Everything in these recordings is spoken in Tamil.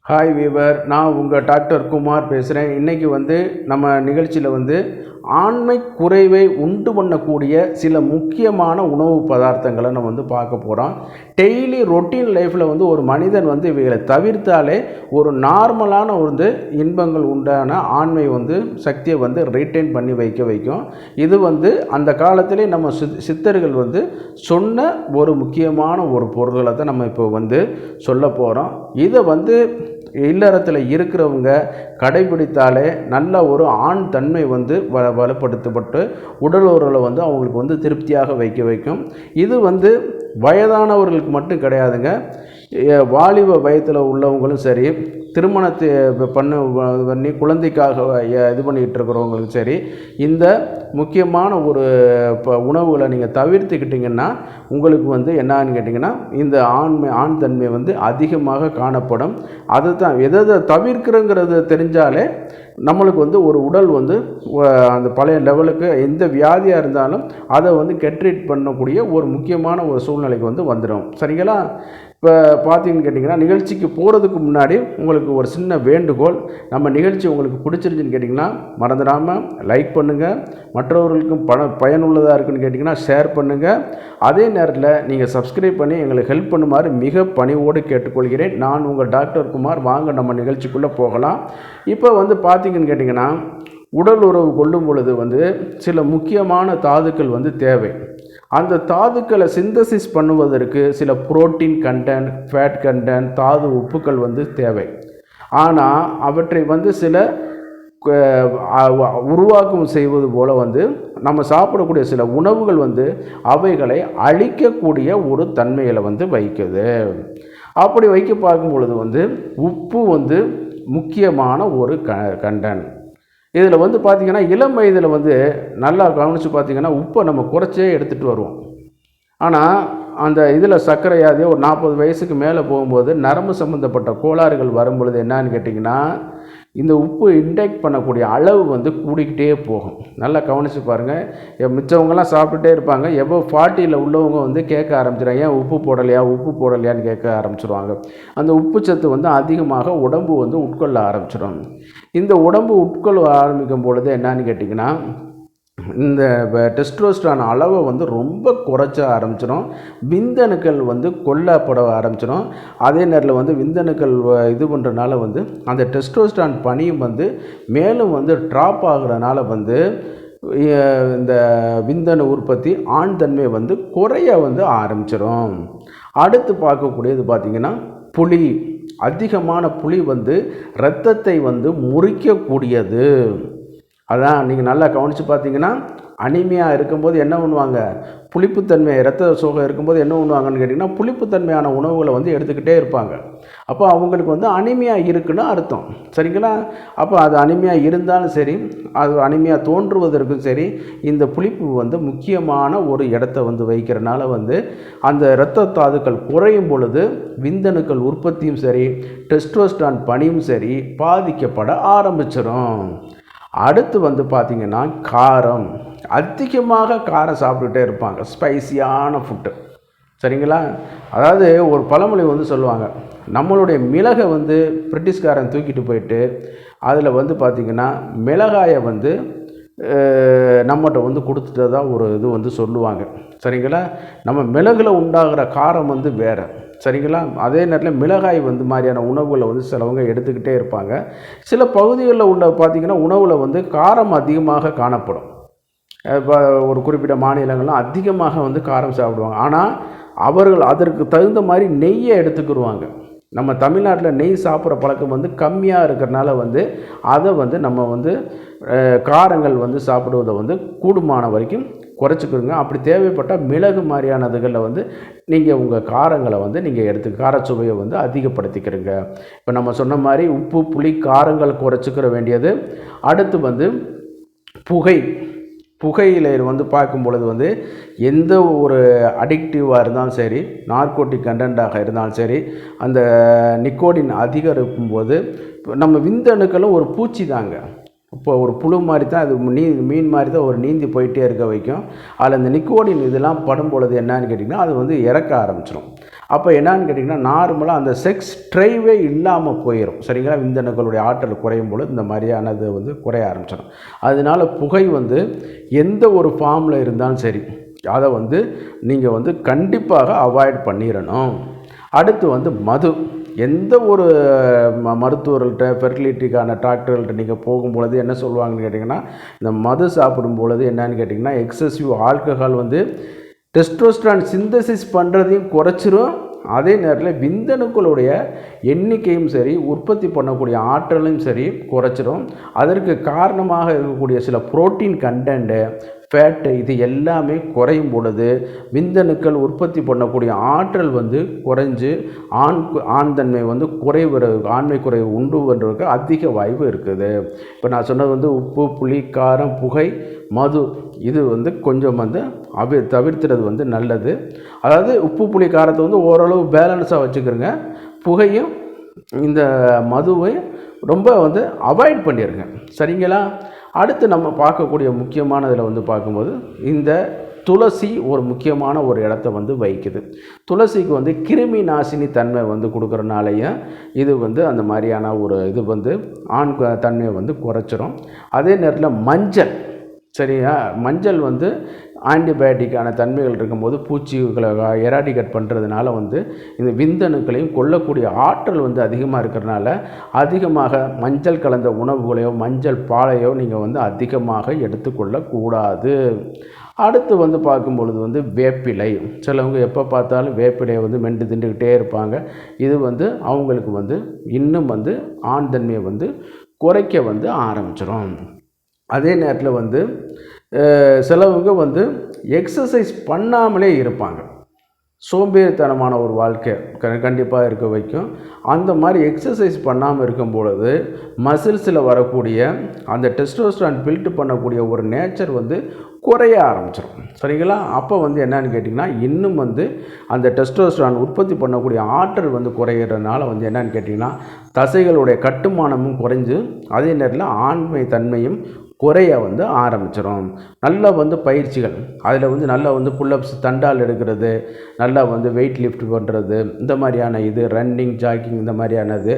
ஹாய் வீவர், நான் உங்கள் டாக்டர் குமார் பேசுகிறேன். இன்றைக்கி நம்ம நிகழ்ச்சியில் ஆண்மை குறைவை உண்டு பண்ணக்கூடிய சில முக்கியமான உணவு பதார்த்தங்களை நம்ம பார்க்க போகிறோம். டெய்லி ரொட்டீன் லைஃப்பில் ஒரு மனிதன் இவைகளை தவிர்த்தாலே ஒரு நார்மலான இன்பங்கள் உண்டான ஆண்மை சக்தியை ரிட்டைன் பண்ணி வைக்கும். இது அந்த காலத்திலே நம்ம சித்தர்கள் சொன்ன ஒரு முக்கியமான ஒரு பொருள்களை தான் நம்ம இப்போ சொல்ல போகிறோம். இதை இல்லறத்தில் இருக்கிறவங்க கடைபிடித்தாலே நல்ல ஒரு ஆண் தன்மை வலுப்படுத்தப்பட்டு உடல் உறவில் அவங்களுக்கு திருப்தியாக வைக்கும். இது வயதானவர்களுக்கு மட்டும் கிடையாதுங்க. வாலிப வயத்தில் உள்ளவங்களும் சரி, திருமணத்தை பண்ணி குழந்தைக்காக இது பண்ணிகிட்டு இருக்கிறவங்களுக்கும் சரி, இந்த முக்கியமான ஒரு உணவுகளை நீங்கள் தவிர்த்துக்கிட்டிங்கன்னா உங்களுக்கு என்னன்னு கேட்டிங்கன்னா இந்த ஆண் தன்மை அதிகமாக காணப்படும். அதுதான் எதை தவிர்க்கிறங்கிறது தெரிஞ்சாலே நம்மளுக்கு ஒரு உடல் அந்த பழைய லெவலுக்கு எந்த வியாதியாக இருந்தாலும் அதை கெட்ரீட் பண்ணக்கூடிய ஒரு முக்கியமான ஒரு சூழ்நிலைக்கு வந்துடும். சரிங்களா? இப்போ பார்த்தீங்கன்னு கேட்டிங்கன்னா, நிகழ்ச்சிக்கு போகிறதுக்கு முன்னாடி உங்களுக்கு ஒரு சின்ன வேண்டுகோள். நம்ம நிகழ்ச்சி உங்களுக்கு பிடிச்சிருந்துன்னு கேட்டிங்கன்னா மறந்துடாமல் லைக் பண்ணுங்கள். மற்றவர்களுக்கும் பயனுள்ளதாக இருக்குன்னு கேட்டிங்கன்னா ஷேர் பண்ணுங்கள். அதே நேரத்தில் நீங்கள் சப்ஸ்கிரைப் பண்ணி எங்களுக்கு ஹெல்ப் பண்ணுமாறு மிக பணிவோடு கேட்டுக்கொள்கிறேன். நான் உங்கள் டாக்டர் குமார். வாங்க நம்ம நிகழ்ச்சிக்குள்ளே போகலாம். இப்போ பார்த்தீங்கன்னு கேட்டிங்கன்னா, உடல் உறவு கொள்ளும் பொழுது சில முக்கியமான தாதுக்கள் தேவை. அந்த தாதுக்களை சிந்தசிஸ் பண்ணுவதற்கு சில புரோட்டீன் கண்டென்ட், ஃபேட் கண்டென்ட், தாது உப்புக்கள் தேவை. ஆனால் அவற்றை சில உருவாக்கம் செய்வது போல் நம்ம சாப்பிடக்கூடிய சில உணவுகள் அவைகளை அழிக்கக்கூடிய ஒரு தன்மையில் வைக்குது. அப்படி வைக்க பார்க்கும் பொழுது உப்பு முக்கியமான ஒரு கண்டென்ட். இதில் பார்த்திங்கன்னா இளம் வயதில் நல்லா கவனித்து பார்த்திங்கன்னா உப்பை நம்ம குறைச்சே எடுத்துகிட்டு வருவோம். ஆனால் அந்த இதில் சர்க்கரையாதே ஒரு 40 வயசுக்கு மேலே போகும்போது நரம்பு சம்மந்தப்பட்ட கோளாறுகள் வரும்பொழுது என்னான்னு கேட்டிங்கன்னா, இந்த உப்பு இன்டேக் பண்ணக்கூடிய அளவு கூடிக்கிட்டே போகும். நல்லா கவனித்து பாருங்கள். மிச்சவங்கெல்லாம் சாப்பிட்டுட்டே இருப்பாங்க. எவ்வளோ 40 உள்ளவங்க கேட்க ஆரம்பிச்சிடுறாங்க, ஏன் உப்பு போடலையான்னு கேட்க ஆரம்பிச்சிடுவாங்க. அந்த உப்பு சத்து அதிகமாக உடம்பு உட்கொள்ள ஆரம்பிச்சிடும். இந்த உடம்பு உட்கொள்ள ஆரம்பிக்கும் பொழுது என்னான்னு கேட்டிங்கன்னா, இந்த டெஸ்டோஸ்டரான் அளவை ரொம்ப குறைச்ச ஆரம்பிச்சிடும். விந்தணுக்கள் கொல்லப்பட ஆரம்பிச்சிடும். அதே நேரத்தில் விந்தணுக்கள் இது பண்ணுறதுனால அந்த டெஸ்டோஸ்டரான் பனியும் மேலும் ட்ராப் ஆகுறதுனால இந்த விந்தணு உற்பத்தி ஆண் தன்மை குறைய ஆரம்பிச்சிடும். அடுத்து பார்க்கக்கூடியது பார்த்திங்கன்னா புளி. அதிகமான புளி இரத்தத்தை முறிக்கக்கூடியது. அதான் நீங்கள் நல்லா கவனித்து பார்த்தீங்கன்னா, அனிமியாக இருக்கும்போது என்ன பண்ணுவாங்க, புளிப்புத்தன்மை இரத்த சோகை இருக்கும்போது என்ன பண்ணுவாங்கன்னு கேட்டிங்கன்னா, புளிப்புத்தன்மையான உணவுகளை எடுத்துக்கிட்டே இருப்பாங்க. அப்போ அவங்களுக்கு அனிமியா இருக்குன்னு அர்த்தம். சரிங்களா? அப்போ அது அனிமியா இருந்தாலும் சரி, அது அனிமியா தோன்றுவதற்கும் சரி, இந்த புளிப்பு முக்கியமான ஒரு இடத்த வைக்கிறனால அந்த இரத்த தாதுக்கள் குறையும் பொழுது விந்தணுக்கள் உற்பத்தியும் சரி, டெஸ்டோஸ்டரான் பனியும் சரி பாதிக்கப்பட ஆரம்பிச்சிடும். அடுத்து பார்த்திங்கன்னா காரம். அதிகமாக காரம் சாப்பிட்டுட்டே இருப்பாங்க. ஸ்பைசியான ஃபுட்டு. சரிங்களா? அதாவது ஒரு பழமொழி சொல்லுவாங்க, நம்மளுடைய மிளகை பிரிட்டிஷ்காரன் தூக்கிட்டு போயிட்டு அதில் பார்த்திங்கன்னா மிளகாயை நம்மகிட்ட கொடுத்துட்டதா ஒரு இது சொல்லுவாங்க. சரிங்களா? நம்ம மிளகில் உண்டாகிற காரம் வேறு. சரிங்களா? அதே நேரத்தில் மிளகாய் மாதிரியான உணவுகளை சிலவங்க எடுத்துக்கிட்டே இருப்பாங்க. சில பகுதிகளில் உள்ள பார்த்திங்கன்னா உணவில் காரம் அதிகமாக காணப்படும். இப்போ ஒரு குறிப்பிட்ட மாநிலங்கள்லாம் அதிகமாக காரம் சாப்பிடுவாங்க. ஆனால் அவர்கள் அதற்கு தகுந்த மாதிரி நெய்யை எடுத்துக்கிடுவாங்க. நம்ம தமிழ்நாட்டில் நெய் சாப்பிட்ற பழக்கம் கம்மியாக இருக்கிறனால அதை நம்ம காரங்கள் சாப்பிடுவதை கூடுமான வரைக்கும் குறைச்சிக்கிறோங்க. அப்படி தேவைப்பட்டால் மிளகு மாதிரியானதுகளில் நீங்கள் உங்கள் காரங்களை நீங்கள் எடுத்து காரச்சுவையை அதிகப்படுத்திக்கிறீங்க. இப்போ நம்ம சொன்ன மாதிரி உப்பு, புளி, காரங்கள் குறைச்சிக்கிற வேண்டியது. அடுத்து புகையில பார்க்கும் பொழுது எந்த ஒரு அடிக்டிவாக இருந்தாலும் சரி, நார்கோட்டிக் கண்டென்ட்டாக இருந்தாலும் சரி, அந்த நிக்கோடின் அதிகரிக்கும்போது நம்ம விந்தணுக்களும் ஒரு பூச்சி தாங்க. இப்போ ஒரு புழு மாதிரி தான் அது, மீன் மாதிரி தான் ஒரு நீந்தி போயிட்டே இருக்க வைக்கும். அதில் இந்த நிக்கோடின் இதெல்லாம் படும் பொழுது என்னன்னு கேட்டிங்கன்னா அது இறக்க ஆரம்பிச்சிடும். அப்போ என்னான்னு கேட்டிங்கன்னா நார்மலாக அந்த செக்ஸ் ட்ரைவே இல்லாமல் போயிடும். சரிங்களா? விந்தணுக்களுடைய ஆற்றல் குறையும் பொழுது இந்த மாதிரியானது வந்து குறைய ஆரம்பிச்சிடும். அதனால் புகை வந்து எந்த ஒரு ஃபார்மில் இருந்தாலும் சரி அதை வந்து நீங்கள் வந்து கண்டிப்பாக அவாய்ட் பண்ணிடணும். அடுத்து வந்து மது. எந்த ஒரு மருத்துவர்கள்ட்ட ஃபெர்டிலிட்டிக்கான டாக்டர்கள்ட்ட நீங்கள் போகும்பொழுது என்ன சொல்லுவாங்கன்னு கேட்டிங்கன்னா, இந்த மது சாப்பிடும் பொழுது என்னன்னு கேட்டிங்கன்னா எக்ஸசிவ் ஆல்கஹால் வந்து டெஸ்டோஸ்டரான் சிந்தசிஸ் பண்ணுறதையும் குறைச்சிரும். அதே நேரத்தில் விந்தணுக்களுடைய எண்ணிக்கையும் சரி உற்பத்தி பண்ணக்கூடிய ஆற்றலையும் சரி குறைச்சிரும். அதற்கு காரணமாக இருக்கக்கூடிய சில புரோட்டீன் கண்டென்ட்டு ஃபேட்டு இது எல்லாமே குறையும் பொழுது விந்தணுக்கள் உற்பத்தி பண்ணக்கூடிய ஆற்றல் வந்து குறைஞ்சு ஆண் தன்மை வந்து ஆண்மை குறைவு உண்டு பண்ணுறதுக்கு அதிக வாய்ப்பு இருக்குது. இப்போ நான் சொன்னது வந்து உப்பு, புளி, காரம், புகை, மது இது வந்து கொஞ்சம் வந்து தவிர்த்துறது வந்து நல்லது. அதாவது உப்பு, புளி, காரத்தை வந்து ஓரளவு பேலன்ஸாக வச்சுக்கிறோங்க. புகையும் இந்த மதுவை ரொம்ப வந்து அவாய்ட் பண்ணிடுங்க. சரிங்களா? அடுத்து நம்ம பார்க்கக்கூடிய முக்கியமானதில் வந்து பார்க்கும்போது இந்த துளசி ஒரு முக்கியமான ஒரு இடத்த வந்து வகிக்குது. துளசிக்கு வந்து கிருமி நாசினி தன்மை வந்து கொடுக்குறனாலையும் இது வந்து அந்த மாதிரியான ஒரு இது வந்து ஆண் தன்மையை வந்து குறைச்சிரும். அதே நேரத்தில் மஞ்சள், சரியா, மஞ்சள் வந்து ஆன்டிபயோட்டிக்கான தன்மைகள் இருக்கும்போது பூச்சிகளை எராடிகேட் பண்ணுறதுனால வந்து இந்த விந்தணுக்களையும் கொல்லக்கூடிய ஆற்றல் வந்து அதிகமாக இருக்கிறனால அதிகமாக மஞ்சள் கலந்த உணவுகளையோ மஞ்சள் பாலையோ நீங்கள் வந்து அதிகமாக எடுத்துக்கொள்ளக்கூடாது. அடுத்து வந்து பார்க்கும்பொழுது வந்து வேப்பிலை. சிலவங்க எப்போ பார்த்தாலும் வேப்பிலையை வந்து மென்று திண்டுக்கிட்டே இருப்பாங்க. இது வந்து அவங்களுக்கு வந்து இன்னும் வந்து ஆண் தன்மையை வந்து குறைக்க வந்து ஆரம்பிச்சிடும். அதே நேரத்தில் வந்து சிலவங்க வந்து எக்ஸசைஸ் பண்ணாமலே இருப்பாங்க. சோம்பேறித்தனமான ஒரு வாழ்க்கை கண்டிப்பாக இருக்க வைக்கும். அந்த மாதிரி எக்ஸசைஸ் பண்ணாமல் இருக்கும் பொழுது மசில்ஸில் வரக்கூடிய அந்த டெஸ்டோஸ்டரான் பில்ட் பண்ணக்கூடிய ஒரு நேச்சர் வந்து குறைய ஆரம்பிச்சிடும். சரிங்களா? அப்போ வந்து என்னன்னு கேட்டிங்கன்னா இன்னும் வந்து அந்த டெஸ்டோஸ்டரான் உற்பத்தி பண்ணக்கூடிய ஆற்றல் வந்து குறையிறதுனால வந்து என்னன்னு கேட்டிங்கன்னா தசைகளுடைய கட்டுமானமும் குறைஞ்சு அதே நேரத்தில் ஆண்மை தன்மையும் குறைய வந்து ஆரம்பிச்சிடும். நல்லா வந்து பயிற்சிகள் அதில் வந்து நல்லா வந்து புல்லப்ஸ், தண்டால் எடுக்கிறது, நல்லா வந்து வெயிட் லிஃப்ட் பண்ணுறது, இந்த மாதிரியான இது ரன்னிங், ஜாக்கிங் இந்த மாதிரியானது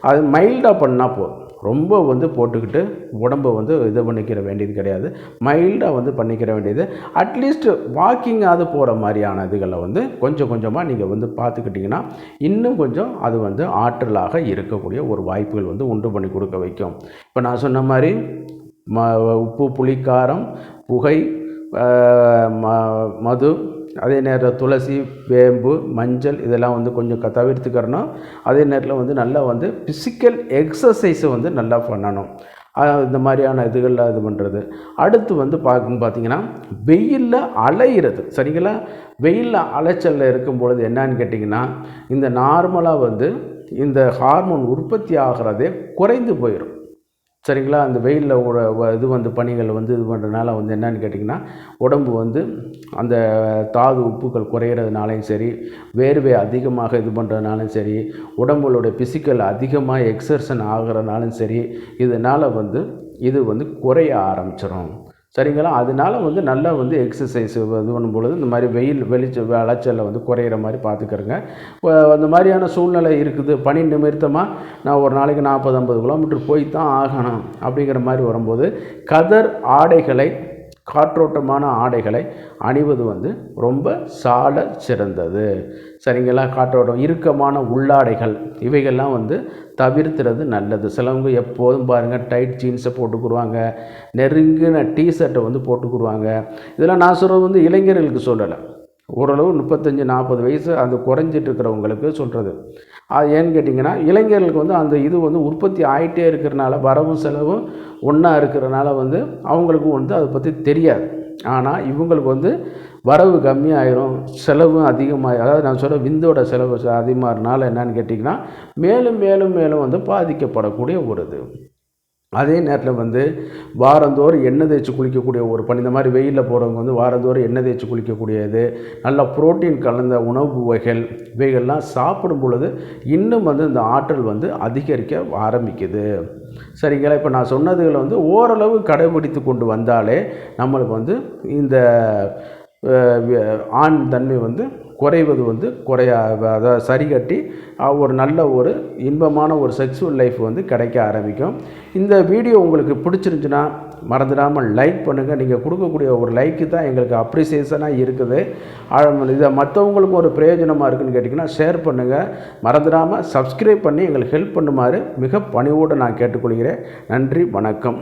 அது மைல்டாக பண்ணால் போதும். ரொம்ப வந்து போட்டுக்கிட்டு உடம்பை வந்து இது பண்ணிக்கிற வேண்டியது கிடையாது. மைல்டாக வந்து பண்ணிக்கிற வேண்டியது. அட்லீஸ்ட் வாக்கிங்காவது போகிற மாதிரியான இதுகளை வந்து கொஞ்சம் கொஞ்சமாக நீங்கள் வந்து பார்த்துக்கிட்டிங்கன்னா இன்னும் கொஞ்சம் அது வந்து ஆற்றலாக இருக்கக்கூடிய ஒரு வாய்ப்புகள் வந்து உண்டு பண்ணி கொடுக்க வைக்கும். இப்போ நான் சொன்ன மாதிரி உப்பு, புளி, காரம், புகை, மது, அதே நேரத்தில் துளசி, வேம்பு, மஞ்சள் இதெல்லாம் வந்து கொஞ்சம் தவிர்த்துக்கிறணும். அதே நேரத்தில் வந்து நல்லா வந்து ஃபிசிக்கல் எக்ஸசைஸை வந்து நல்லா பண்ணணும். இந்த மாதிரியான இதுகளில் இது பண்ணுறது. அடுத்து வந்து பார்த்திங்கன்னா வெயிலில் அலையிறது. சரிங்களா? வெயிலில் அலைச்சலில் இருக்கும் பொழுது என்னன்னு கேட்டிங்கன்னா இந்த நார்மலாக வந்து இந்த ஹார்மோன் உற்பத்தி ஆகிறதே குறைந்து போயிடும். சரிங்களா? அந்த வெயிலில் இது வந்து பனிகள் வந்து இது பண்ணுறதுனால வந்து என்னன்னு கேட்டிங்கன்னா உடம்பு வந்து அந்த தாது உப்புக்கள் குறையிறதுனாலையும் சரி, வேர்வை அதிகமாக இது பண்ணுறதுனாலும் சரி, உடம்புடைய ஃபிசிக்கல் அதிகமாக எக்ஸர்சன் ஆகிறதுனாலும் சரி, இதனால் வந்து இது வந்து குறைய ஆரம்பிச்சிடும். சரிங்களா? அதனால் வந்து நல்லா வந்து எக்ஸசைஸ் இது பண்ணும்பொழுது இந்த மாதிரி விளைச்சலில் வந்து குறையிற மாதிரி பார்த்துக்கிறங்க. அந்த மாதிரியான சூழ்நிலை இருக்குது. பணி நிமித்தமாக நான் ஒரு நாளைக்கு 40-50 கிலோமீட்டர் போய் தான் ஆகணும் அப்படிங்கிற மாதிரி வரும்போது கதர் ஆடைகளை, காற்றோட்டமான ஆடைகளை அணிவது வந்து ரொம்ப சால சிறந்தது. சரிங்களா? காற்றோட்டம் இறுக்கமான உள்ளாடைகள் இவைகள்லாம் வந்து தவிர்த்துறது நல்லது. சிலவங்க எப்போதும் பாருங்கள் டைட் ஜீன்ஸை போட்டுக்குருவாங்க, நெருங்கின டிஷர்ட்டை வந்து போட்டுக்குருவாங்க. இதெல்லாம் நான் சொல்கிறது வந்து இளைஞர்களுக்கு சொல்லலை, ஓரளவு 35-40 வயசு அந்த குறைஞ்சிட்டு இருக்கிறவங்களுக்கு சொல்கிறது. அது ஏன்னு கேட்டிங்கன்னா இளைஞர்களுக்கு வந்து அந்த இது வந்து உற்பத்தி ஆகிட்டே இருக்கிறனால வரவும் செலவும் ஒன்றா இருக்கிறனால வந்து அவங்களுக்கும் வந்து அதை பற்றி தெரியாது. ஆனால் இவங்களுக்கு வந்து வரவு கம்மியாயிரும், செலவும் அதிகமாக, அதாவது நான் சொல்ல விந்தோட செலவு அதிகமாகறனால என்னன்னு கேட்டிங்கன்னா மேலும் மேலும் மேலும் வந்து பாதிக்கப்படக்கூடிய ஒரு இது. அதே நேரத்தில் வந்து வாரந்தோறும் எண்ணெய் தேய்ச்சி குளிக்கக்கூடிய ஒரு பணி. இந்த மாதிரி வெயிலில் போகிறவங்க வந்து வாரந்தோறும் எண்ணெய் தேய்ச்சி குளிக்கக்கூடியது, நல்லா புரோட்டீன் கலந்த உணவு வகைகள் இவைகள்லாம் சாப்பிடும் பொழுது இன்னும் வந்து இந்த ஆற்றல் வந்து அதிகரிக்க ஆரம்பிக்குது. சரிங்களா? இப்போ நான் சொன்னதுகளை வந்து ஓரளவு கடைபிடித்து கொண்டு வந்தாலே நம்மளுக்கு வந்து இந்த ஆண் தன்மை வந்து குறைவது வந்து அதாவது சரி கட்டி ஒரு நல்ல ஒரு இன்பமான ஒரு செக்ஸுவல் லைஃப் வந்து கிடைக்க ஆரம்பிக்கும். இந்த வீடியோ உங்களுக்கு பிடிச்சிருந்துச்சுன்னா மறந்துடாமல் லைக் பண்ணுங்கள். நீங்கள் கொடுக்கக்கூடிய ஒரு லைக்கு தான் எங்களுக்கு அப்ரிசியேஷனாக இருக்குது. இதை மற்றவங்களுக்கும் ஒரு பிரயோஜனமாக இருக்குதுன்னு கேட்டிங்கன்னா ஷேர் பண்ணுங்கள். மறந்துடாமல் சப்ஸ்கிரைப் பண்ணி எங்களுக்கு ஹெல்ப் பண்ணுமாறு மிக பணிவோடு நான் கேட்டுக்கொள்கிறேன். நன்றி, வணக்கம்.